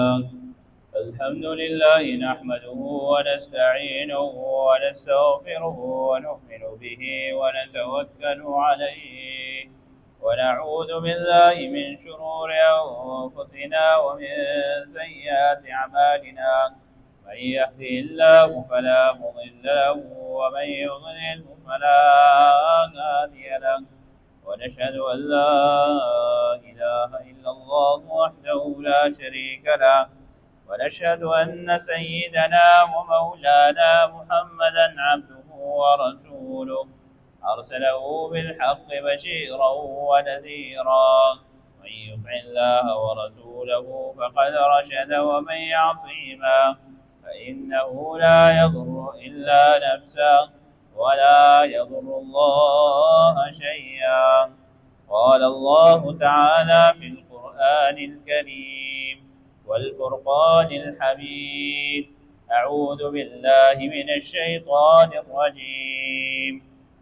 الحمد لله نحمده ونستعينه ونستغفره ونؤمن به ونتوكل عليه ونعوذ بالله من شرور أنفسنا ومن سيئات أعمالنا من يهده الله فلا مضل له ومن يضلل فلا هادي له ونشهد أن لا إله إلا الله وحده لا شريك له ونشهد أن سيدنا ومولانا محمدا عبده ورسوله أرسله بالحق بشيرا ونذيرا من يطع الله ورسوله فقد رشد ومن يعصيهما فإنه لا يضر إلا نفسه ولا يضر الله شيئا. قال الله تعالى في القرآن الكريم والفرقان الحميد: أعوذ بالله من الشيطان الرجيم.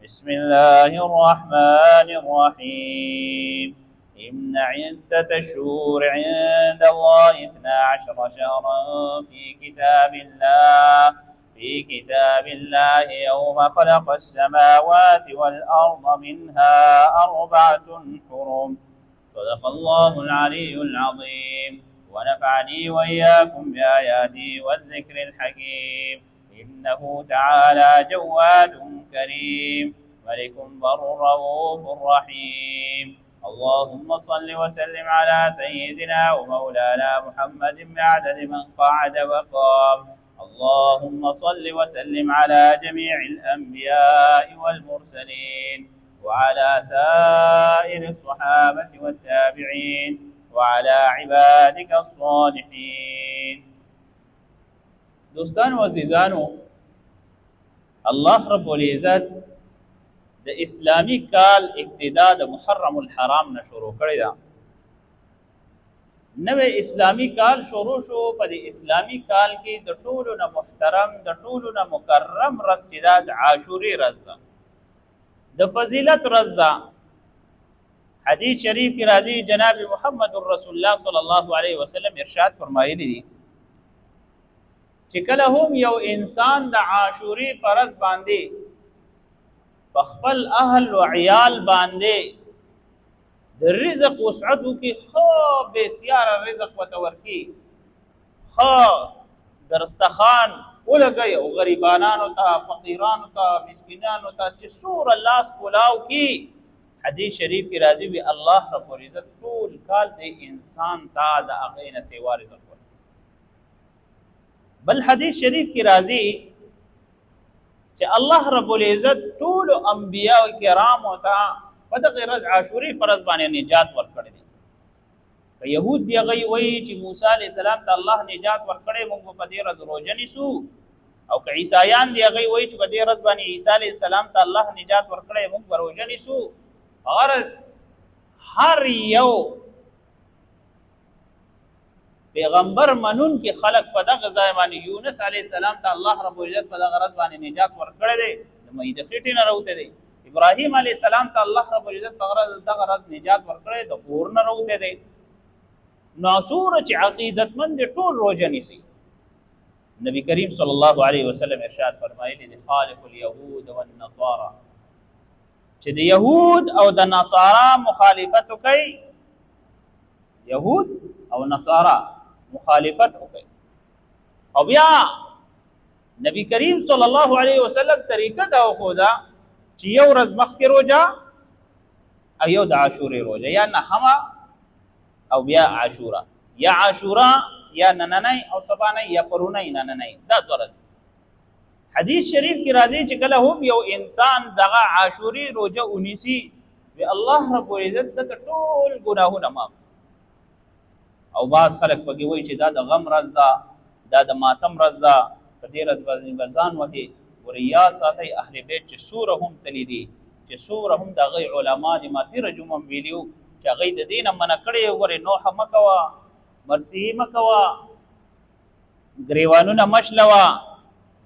بسم الله الرحمن الرحيم. إن عدة الشهور عند الله 12 شهرا في كتاب الله يوم خلق السماوات والأرض منها 4 حرم. صدق الله العلي العظيم ونفعني وإياكم بآياته والذكر الحكيم. إنه تعالى جواد كريم ملك بر رؤوف رحيم. اللهم صل وسلم على سيدنا ومولانا محمد بعدد من قعد وقام. اللهم صل وسلم على جميع الأنبياء والمرسلين وعلى سائر الصحابة والتابعين وعلى عبادك الصالحين. دوستان و عزیزانو، الله رب العزت د اسلامی کال ابتدا د محرم الحرام نه شروع کړی دا. نوې اسلامی کال شروع شو په د اسلامی کال کې د ټولو نه محترم د ټولو نه مکرم ورځ چې دا د عاشوري ورځ ده، د فضیلت ورځ ده. حدیث شریف کی راضی جناب محمد رسول الله صلی الله علیه وسلم ارشاد فرمایلی دي چې کله هم یو انسان د عاشوري پرز باندې په خپل اهل او عیال باندې د رزق وسعتو کې خو بسیار رزق وتورکی خو درستخان ولګي او غریبانانو ته فقیرانو ته مسکینانو ته چې سور الله کولاو کی. حدیث شریف کی راضی بھی الله رب العزت ټول کال د انسان تا د هغه نه سیوا رزق ورکړي. بل حدیث شریف کی راضی چې الله رب العزت ټول انبیاء کرام او ته په دغه ورځ عاشوري فرض باندې نجات ورکړي دي. که يهود دی هغه وایي چې موسی علی السلام ته الله نجات ورکړي، موږ په دې ورځ روزه نیسو. او که عیسایان دی هغه وایي چې په دې ورځ باندې عیسی علی السلام ته الله نجات ورکړي، موږ روزه نیسو. اور هر یو پیغمبر منون کې خلق په دغه ځای باندې یونس علی السلام ته الله رب العزت په دغه ورځ باندې نجات ورکړي دی، د مېده خېټې نه راوته دی. ابراهیم علی السلام ته الله رب العزت په دغه ورځ نجات ورکړي، د کور نه راوته دی. ناصور چې عقیدتمند ټول روزه نیسي. نبی کریم صلی الله علیه وسلم ارشاد فرمایلی دی: خالف اليهود والنصارى، چې د يهود او د نصارا مخالفت کوي، يهود او نصارا مخالفت کوي. او بیا نبی کریم صلی الله علیه وسلم طریقه دا وخودا چې یو ورځ مخکې روزه او یو د عاشوري روزه، یا نهمه او بیا عاشورا، یا عاشورا یا نننی او سبانه یا پرونی نننی، دا دوه ورځې. حدیث شریف کی راځي چې کله هم یو انسان دغه عاشوري روزه ونیسي، وی الله رب العزت د ټول ګناهونه معاف. او بعض خلک پکې وایي چې دا د غم ورځ ده، دا د ماتم ورځ ده، په دې ورځ باندې ځان وهي. وریا ساتي اهل بیت چې سوره هم تللی دي، چې سوره هم د هغې علما دي. ما تېره جمعه ویلیو چې هغوی د دې نه منع کړی، ورې نوحه مه کوه، مرثیې مه کوه، ګریوانونه مه شلوه،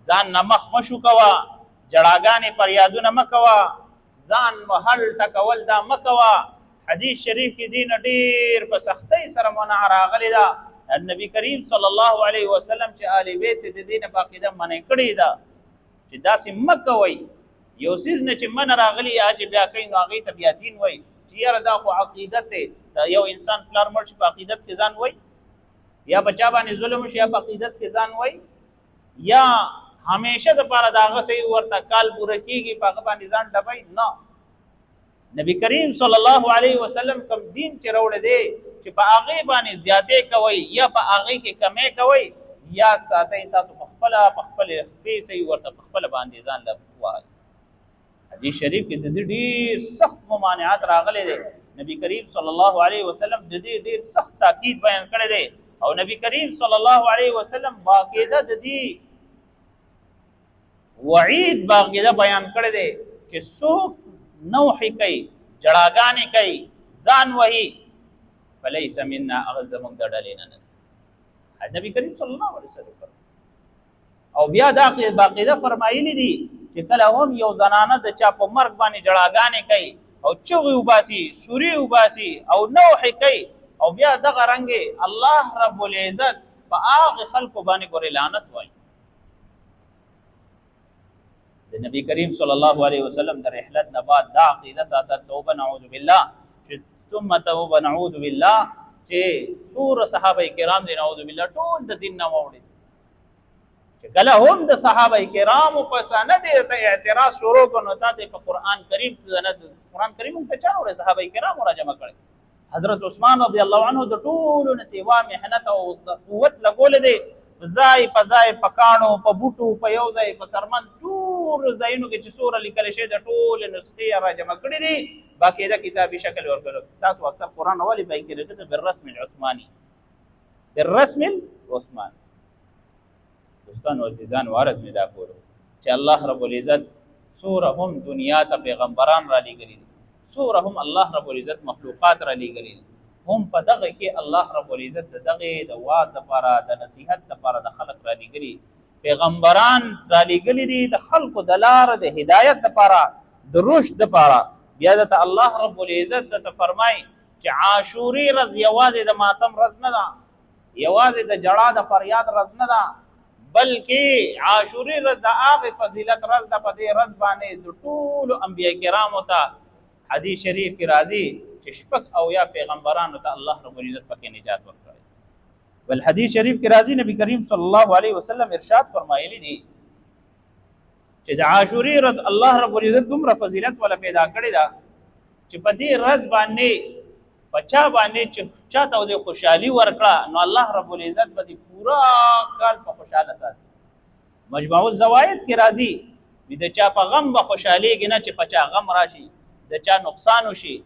ځان نه مخ مشو کوه، جړاګانې فریادونه مه کوه، ځان وهل ټکول دا مه کوه. حدیث شریف کې دین ډېر په سختۍ سره منع راغلی ده نبی کریم صلی الله علیه وسلم چې آل بیت د دې نه باقاعده منع کړی دا چې داسې مه کوئ. یو څیز نه چې من راغلی چې بیا کوي نو هغې ته بیا دین وایي چې یاره دا خو عقیدت دی. یو انسان پلار مړ شي په عقیدت کې ځان وایي، یا بچا باندې ظلم شي یا په عقیدت کې ځان وایي، یا همیشه دپاره د هغه صحیح ورته کال پوره کېږي په هغه باندې ځان ډبوي. نه، نبی کریم صلی الله علیه وسلم کوم دین چې راوړی دی چې په هغې باندې زیاتې کوئ یا په هغې کې کمې کوئ، یاد ساتئ تاسو په خپله خپې صحیح ورته په خپله باندې ځان له ووایئ. حدیث شریف کې د دې ډېر سخت ممانعات راغلی دی. نبی کریم صلی الله علیه وسلم د دې ډېر سخت تاکید بیان کړی دی، او نبی کریم صلی الله علیه وسلم باقاعده د دې وعید باقاعده بیان کړی دی چې څوک نوحې کوي، جړاګانې کوي، ځان وهي، فلیس منا، هغه زموږ د ډلې نه دی. نبی کریم صلی الله علیه وسلم او بیا دا باقاعده فرمایلی دي چې کله هم یو زنانه د چا په مرګ باندې جړاګانې کوي او چغې وباسي، سورې وباسي او نوحې کوي، او بیا دغه رنګې الله رب العزت په هغې خلکو باندې ګورې لعنت وایي. د نبی کریم صلی الله علیه وسلم د رحلت نه بعد دا عقیده ساته توبه نعوذ بالله چې ثم توبه نعوذ بالله چې څومره صحابه کرام دي نعوذ بالله ټول د دین نه واوړي. چې کله هم د صحابه کرامو په سند ته اعتراض شروع کړو نو تاسو په قران کریم ته چا وړي صحابه کرامو را جمع کړي. حضرت عثمان رضی الله عنه د ټولو نه سیوا محنت او قوت لګول دي، ځای په ځای په کاڼو په بوټو په یو ځای په سرمن ټول ځایونو کې چې سوره لیکل شوی د ټولې نسخې را جمع کړي دي، باقاعده کتابي شکل ورکړو. تاسو اکثر قرآن ولې پای کې راځي بالرسم العثماني، بالرسم العثماني. دوستانو عزیزان وارز مې دا کولو چې الله رب العزت سوره هم دنیا ته پیغمبران را لېږلي دي، سوره هم الله رب العزت مخلوقات را لېږلي دي، هم په دغه کې الله رب العزت د دغه د واعظ لپاره د نصیحت لپاره د خلق را لېږلي پیغمبران را لېږلي دي د خلکو د لارې د هدایت لپاره د رشد لپاره. بیا دته الله رب العزت ته فرمایي چې عاشوري ورځ یوازې د ماتم ورځ نه ده، یوازې د جړا د فریاد ورځ نه ده، بلکې عاشوري ورځ د هغې فضیلت ورځ ده. په دې ورځ باندې د ټولو انبیا کرامو ته حدیث شریف کې راځي چې شپږ اویا پیغمبرانو ته الله رب العزت پکې نجات ورکړی. بل حدیث شریف کې راځي نبی کریم صلی الله علیه وسلم ارشاد فرمایلی دي چې د عاشوري ورځ الله رب العزت دومره فضیلت ولا پیدا کړې ده چې په دې ورځ باندې بچا باندې چې چاته د خوشحالي ورکړه نو الله رب العزت به پورا کال په خوشاله ساتي. مجموع الزوائد کې راځي د چا په غم به خوشحالېږي نه چې په چا غم راشي، د چا نقصان وشي.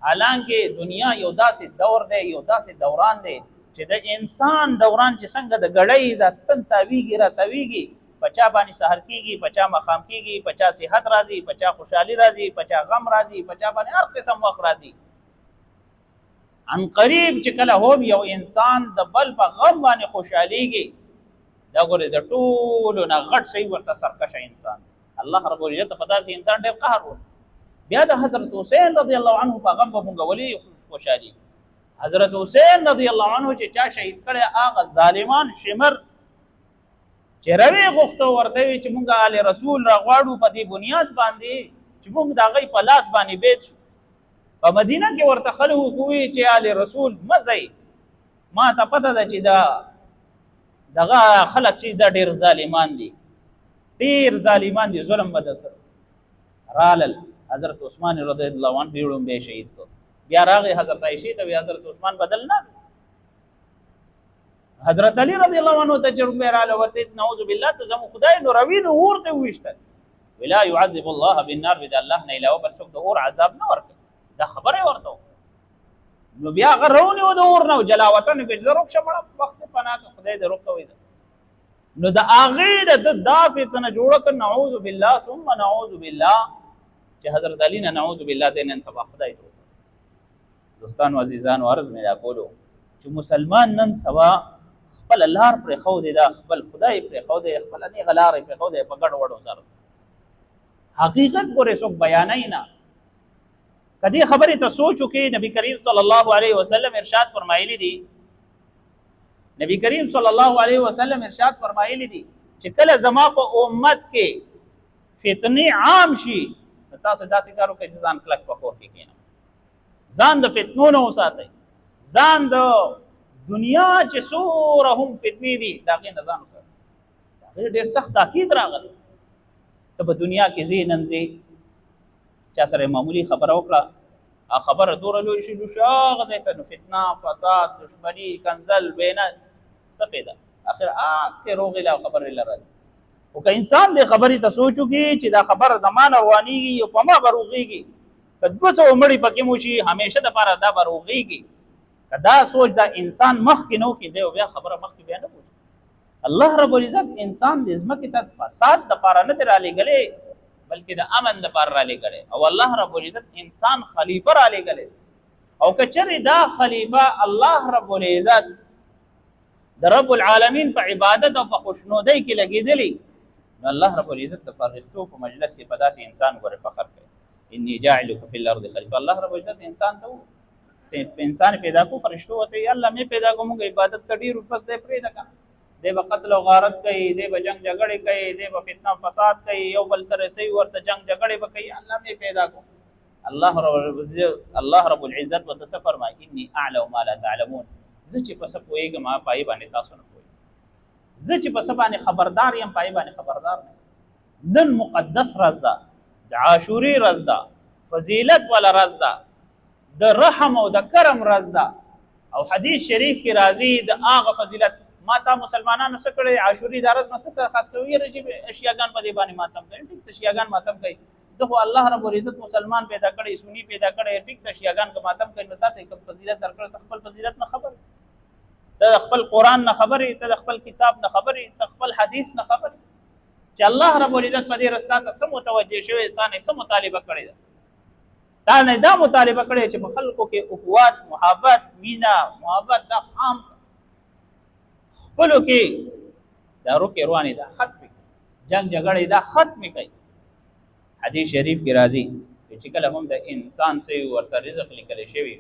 حالانکه دنیا یو داسې دور دی، یو داسې دوران دی چې د انسان دوران چې څنګه د ګړۍ د ستن تاویږي را تاویږي، په چا باندې سحر کېږي، په چا ماښام کېږي، په چا صحت راځي، په چا خوشحالي راځي، په چا غم راځي، په چا باندې هر قسم وخت راځي. ان قریب چې کله هم یو انسان د بل په غم باندې خوشحالېږي، دا ګورې د ټولو نه غټ صحیح ورته سرکشه انسان. الله رب العزت په داسې انسان ډېر قهر و. بیا د حضرت حسین رضی الله عنه په غم به مونږ ولې خوشحالي. حضرت حسین رضی الله عنه چې چا شهید کړی هغه ظالمان شمر چې روی غوښته ورته وي چې مونږ آل رسول راغواړو په دې بنیاد باندې چې مونږ د هغوی په لاس باندې بیت شو. په مدینه کې ورته خلک ووایي چې آل رسول مه ځئ، ما ته پته ده چې دغه خلک چې دا ډېر ظالمان دي، ډېر ظالمان دي، ظلم به در سره رالل. حضرت عثمان رضی الله عنه یې وړومبی شهید کړ. بیا راغی حضرت عایشې ته وی حضرت عثمان بدل نه. حضرت علی رضی الله عنه ته چې وړومبی راغله ورته نعوذ بالله ته زموږ خدای نو روي نو اور ته وویشتل. ولا يعذب الله بالنار، د الله نه علاوه بل څوک د اور عذاب نه ورکوي. دا خبره یې ورته نو بیا هغه رونیو د اور نه جلاوطن کې زه روک شم وخت پناه خدای دې روکوي. نو د هغې نه د دا فتنه جوړه کړ نعوذ بالله ثم نعوذ بالله چې حضرت علی نه نعوذ بالله دې نن سبا خدای جوړ. دوستانو عزیزانو عرض مې دا کولو چې مسلمان نن سبا خپل لار پرېښودې ده، خپل خدای پرېښودی، خپل نیغه لار یې پرېښودی په ګډ وډو سره. حقیقت ګورې څوک بیانوي نه. که دې خبرې ته سوچ وکړي، نبي کریم صلی الله علیه وسلم ارشاد فرمایلی دي نبی کریم صلی الله علیه وسلم ارشاد فرمایلی دي چې کله زما په امت کې فتنې عام شي تاسو داسې کارو کې ځان کلک په خور کې کینئ، ځان د فتنو نه وساتئ، ځان د دنیا چې څومره هم فتنې دي د هغې نه ځان وساتئ. هغې ډېر سخت تاکید راغلی ته په دنیا کې ځې نن ځې چا سره معمولي خبره وکړه خبره دوره لوی شي لوی شي هغه ځای ته نو فتنه فساد دشمني کنځل بېنه څه فایده اخر کې روغې له خبرې له راځي. خو که انسان دې خبرې ته سوچ وکړي چې دا خبره زما نه روانېږي او په ما به روغېږي که 200 مړي پکې مو شي همیشه دپاره دا به روغېږي که دا سوچ دا انسان مخکې نه وکړي دی او بیا خبره مخکې بیا نه پوهېږي. الله رب العزت انسان د ځمکې ته فساد دپاره نه دی رالیږلی بلکې د امن دپاره رالیږلی او الله رب العزت انسان خلیفه رالیږلی او که چېرې دا خلیفه الله رب العزت د رب العالمین په عبادت او په خوشنودۍ کې لګېدلی نو الله رب العزت د فرښتو په مجلس کې په داسې انسان ګورې فخر کوي انی جاعلک فی الارض خلیفه. الله رب العزت انسان ته انسان پیدا کو فرښتو ورته الله مې پیدا کوم موږ عبادت ته ډېر ورپس دی پرېږده که دی به قتل او غارت کوي دی به جنگ جګړې کوي دی به فتنه فساد کوي یو بل سره صحیح ورته جنگ جګړې به کوي الله مې پیدا کو. الله رب العزت ورته څه فرمایي انی اعلم ما لا تعلمون زه چې په څه پوهېږم هغه په هغې باندې تاسو نه پوهېږئ، زه چې په څه باندې خبردار یم په هغې باندې خبردار نه یم. نن مقدس ورځ ده د عاشورې ورځ ده فضیلت والا ورځ ده د رحم او د کرم ورځ ده او حدیث شریف کې راځي د هغه فضیلت ما تا مسلمانانو څه کړی عاشورې دا ورځ نه څه سره خاص کوي یاره چې اشیاګان په دې باندې ماتم کوي ټیک ته شیاګان ماتم کوي ده خو الله رب العزت مسلمان پیدا کړی سنی پیدا کړی ټیک ته شیاګان که ماتم کوي نو تا ته کوم فضیلت درکړی ته خپل فضیلت نه خبر ته د خپل قرآن نه خبرې ته د خپل کتاب نه خبرې ته خپل حدیث نه خبرې چې الله رب العزت په دې ورځ تا ته څه متوجه شوی تا نه څه مطالبه کړې ده تا نه دا مطالبه کړې چې په خلکو کې اخوات محبت مینه محبت دا عام خپلو کې دا روکې روانې دا ختمې جنگ جګړې دا ختمې کوي. حدیث شریف کې راځي چې کله هم د انسان صحیح ورته رزق لیکلی شوي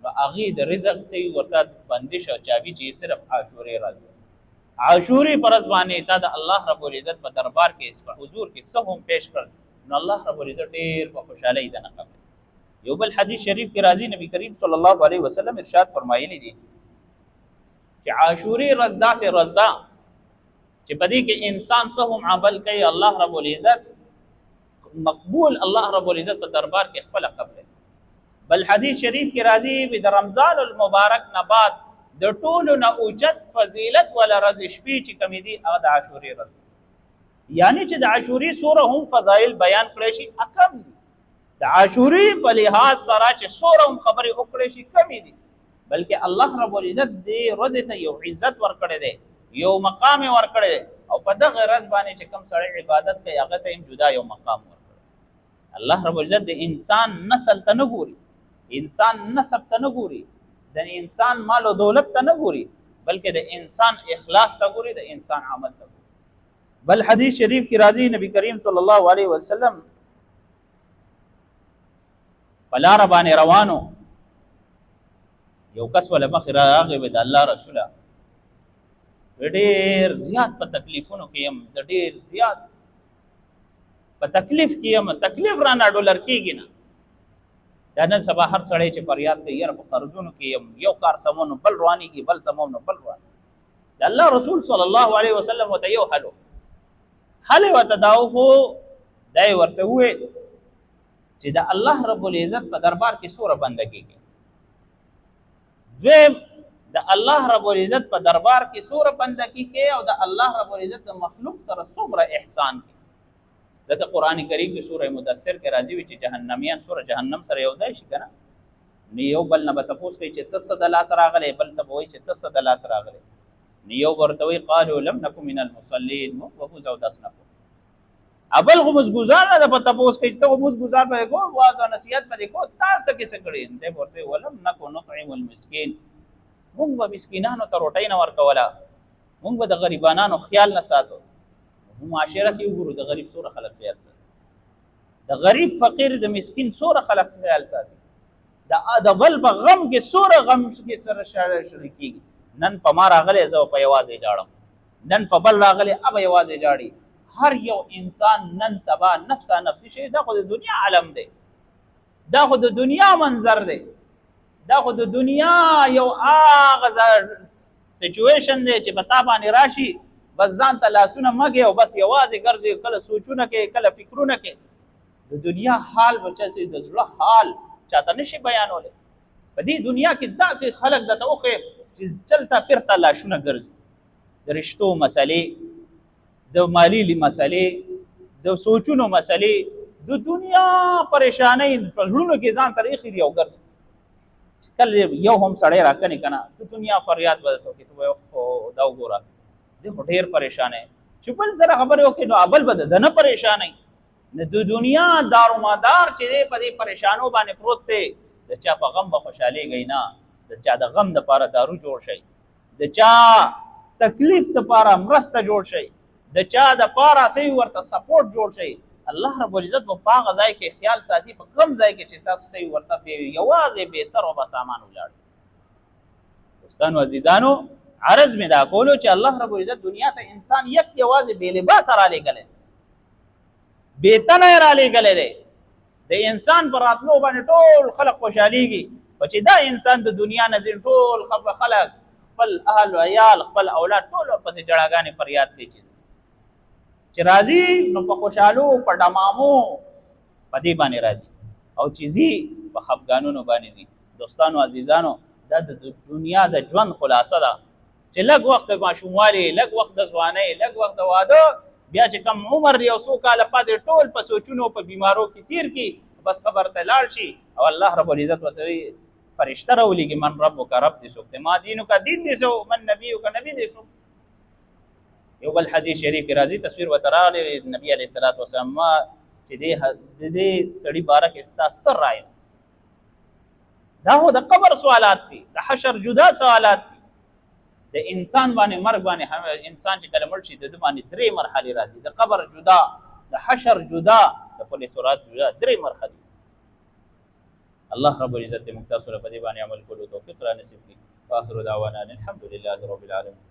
نو هغې د رزق صحیح ورته بندش او چابي چې صرف عاشورې ورځ عاشورې په ورځ باندې تا د الله رب العزت په دربار کې په حضور کې څه هم پیش کړل نو الله رب العزت ډېر په خوشحالۍ دنه قبل. یو بل حدیث شریف کې راځي نبی کریم صلی الله علیه وسلم ارشاد فرمایلی دي چې عاشورې ورځ داسې ورځ ده چې په دې کې انسان څه هم عمل کوي الله رب العزت مقبول الله رب العزت په دربار کې خپله قبل. بل حدیث شریف کې راځي د رمضان المبارک نه بعد د ټولو نه اوچت فضیلت والا ورځ شپې چې کومې دي هغه د عاشورې ورځ یعنی چې د عاشورې څومره هم فضایل بیان کړی شي کم دي د عاشورې په لحاظ سره چې څومره هم خبرې وکړی شي کمې دي بلکې الله رب العزت دې ورځې ته یو عزت ورکړی دی یو مقام یې ورکړی دی او په دغه ورځ باندې چې کوم سړی عبادت کوي هغه ته هم جدا یو مقام ورکړی. الله رب العزت د انسان نسل ته نه ګوري انسان نسب ته نه ګوري د انسان مال او دولت ته نه ګوري بلکې د انسان اخلاص ته ګوري د انسان عمل ته ګوري. بل حدیث شریف کې راځي نبی کریم صلی الله علیه وسلم په لاره باندې روانو یو کس ولا مخې راغی د الله رسوله ډېر زیات په تکلیفونو کې یم د ډېر زیات په تکلیف کې یم تکلیف رانه ډولر کېږي نه دا نن سبا هر سړی چې فریاد کوي یاره په قرضونو کې یم یو کار سمون نو بل روانېږي بل سمون نو بل روان د الله رسول صلی الله علیه وسلم ورته یو حل یې ورته دا خو دا یې ورته وویل چې د الله رب العزت په دربار کې څومره بندګي کوي دویم د الله رب العزت په دربار کې څومره بندګي کوي او د الله رب العزت د مخلوق سره څومره احسان کوي. ځکه قرآن کریم کې سوره مدثر کې راځي وي چې جهنمیان سوره جهنم سره یو ځای شي که نه نو یو بل نه به تپوس کوي چې ته څه د لاس راغلی بل ته به وایي چې ته څه د لاس راغلی نو یو به ورته وایي قالو لم نکو من المصلین موږ به مونځ اودس نه کوو ابل خو مونځګزار نه ده په تپوس کوي چې ته خو مونځګزار به یې کوو واز او نصیحت به یې کوو تا څه کیسه کړې دی به ورته ولم نکو نطعم المسکین موږ به مسکینانو ته روټۍ نه ورکوله موږ به د غریبانانو خیال نه ساتو. معاشره کې وګورو د غریب څومره خلک خیال ساتي د غریب فقیر د مسکین څومره خلک خیال ساتي د بل په غم کې څومره غم کې سره شریکېږي نن په ما راغلی زه په یوازې جاړم، نن په بل راغلی اب یوازې جاړي. هر یو انسان نن سبا نفسا نفسی شي. دا خو د دنیا عالم دی، دا خو د دنیا منظر دی، دا خو د دنیا یو هغه سچویشن دی چې په تا باندې راشي بس ځان ته لاسونه مږې او بس یوازې ګرځې، کله سوچونه کې کله فکرونه کې. د دنیا حال بچا سي د زړه حال چاته نشي بیانولی. په دې دنیا کې داسې خلک درته وښیم چې چلته پرته لاشونه ګرځي، د رشتو مسلې، د مالی مسلې، د سوچونو مسلې، د دنیا پریشانۍ په زړونو کې ځان سره ایښي دي او ګرځي. کله یو هم سړی راکنې که نه د دنیا فریاد به درته وکړي، ته به وایې دا وګوره دی خو ډېر پریشان دی، چې بل سره خبرې وکړي نو بل به د نه پریشانوي. د دنیا دارومدار چې دی په دې پریشانو باندې پروت دی. د چا په غم به خوشحالېږئ نه، د چا د غم دپاره دارو جوړ شئ، د چا تکلیف دپاره مرسته جوړ شئ، د چا دپاره صحیح ورته سپورټ جوړ شئ. الله رب العزت به په هغه ځای کې خیال ساتي، په کوم ځای کې چې تاسو صحیح ورته یوازې بې سر او به سامان ولاړ. دوستانو عزیزانو عرض مې دا کولو چې الله رب العزت دنیا ته انسان یوازې بې لباسه رالیږلی، بې تنه یې رالیږلی دی. د انسان پر راتلو باندې ټول خلک خوشحالېږي، خو چې دا انسان د دنیا نه ځي ټول خلک خپل اهل و عیال خپل اولاد ټول ورپسې جړاګانې فریاد کوي چې راځي نو په خوشحالو په ډمامو په دې باندې راځي، او چې ځي په خفګانونو باندې ځي. دوستانو عزیزانو دا د دنیا د ژوند خلاصه ده چې لږ وخت د ماشوموالي، لږ وخت د ځوانۍ، لږ وخت د واده، بیا چې کم عمر دی یو څو کاله پاتې ټول په سوچونو په بیمارو کې تیر کی، بس قبر ته لاړ شي او الله رب العزت ورته وایي فرشته راولېږي من ربک رب دې څوک دی، ما دینک دین دې څوک، من نبیک نبی دې څوک. یو بل حدیث شریف کې راځي تصویر ورته راغلی نبي علیه الصلاۃ والسلام ما چې دې سړي باره کې ستا څه رایه؟ دا هو د قبر سوالات دي، د حشر جدا سوالات دي. د انسان باندې مرګ باندې انسان چې کله مړ شي د ده باندې درې مرحلې راځي، د قبر جدا، د حشر جدا، د پل صراط جدا، درې مرحلې. الله رب العزت موږ تاسو ته په دې باندې عمل کولو توفیق را نصیب کړي. واخر دعوانا الحمد لله رب العالمین.